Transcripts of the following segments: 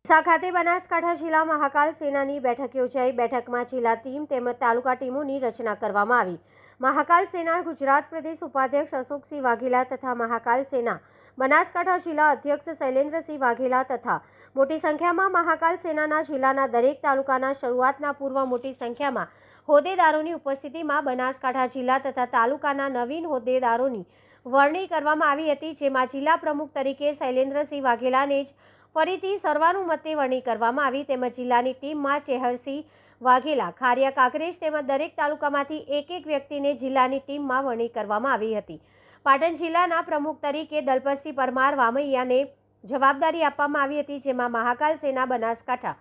ડીસા ખાતે બનાસકાંઠા જિલ્લા મહાકાલ સેનાની બેઠક યોજાઈ। બેઠકમાં જિલ્લા ટીમ તેમજ તાલુકા ટીમોની રચના કરવામાં આવી। મહાકાલ સેના ગુજરાત પ્રદેશ ઉપાધ્યક્ષ અશોકસિંહ વાઘેલા તથા મહાકાલ સેના બનાસકાંઠા જિલ્લા અધ્યક્ષ શૈલેન્દ્રસિંહ વાઘેલા તથા મોટી સંખ્યામાં મહાકાલ સેનાના જિલ્લાના દરેક તાલુકાના શરૂઆતના પૂર્વ મોટી સંખ્યામાં હોદ્દેદારોની ઉપસ્થિતિમાં બનાસકાંઠા જિલ્લા તથા તાલુકાના નવીન હોદ્દેદારોની વરણી કરવામાં આવી હતી, જેમાં જિલ્લા પ્રમુખ તરીકે શૈલેન્દ્રસિંહ વાઘેલાને જ ફરીથી સર્વાનુમતે વરણી કરવામાં આવી। તેમજ જિલ્લાની ટીમમાં ચેહરસિંહ વાઘેલા, ખારિયા કાંકરેજ તેમજ દરેક તાલુકામાંથી એક વ્યક્તિને જિલ્લાની ટીમમાં વરણી કરવામાં આવી હતી। પાટણ જિલ્લાના પ્રમુખ તરીકે દલપતસિંહ પરમાર વામૈયાને જવાબદારી આપવામાં આવી હતી, જેમાં મહાકાલ સેના બનાસકાંઠા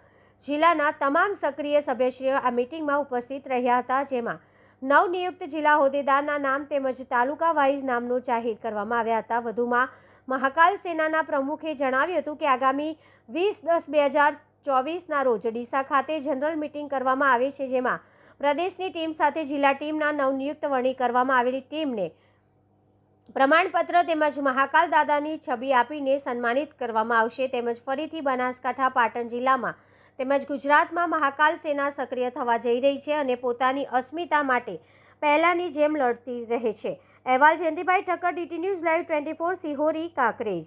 જિલ્લાના તમામ સક્રિય સભ્યશ્રીઓ આ મીટિંગમાં ઉપસ્થિત રહ્યા હતા, જેમાં નવનિયુક્ત જિલ્લા હોદ્દેદારના નામ તેમજ તાલુકા વાઇઝ નામનો જાહેર કરવામાં આવ્યા હતા। વધુમાં મહાકાલ સેનાના પ્રમુખે જણાવ્યું હતું કે આગામી 20/10/2024ના રોજ ડીસા ખાતે જનરલ મીટિંગ કરવામાં આવે છે, જેમાં પ્રદેશની ટીમ સાથે જિલ્લા ટીમના નવનિયુક્ત વરણી કરવામાં આવેલી ટીમને પ્રમાણપત્ર તેમજ મહાકાલ દાદાની છબી આપીને સન્માનિત કરવામાં આવશે। તેમજ ફરીથી બનાસકાંઠા, પાટણ જિલ્લામાં તેમજ ગુજરાતમાં મહાકાલ સેના સક્રિય થવા જઈ રહી છે અને પોતાની અસ્મિતા માટે પહેલાની જેમ લડતી રહે છે। અહેવાલ Jayantibhai Thakkar, DT news live 24 Sihori, Kankrej.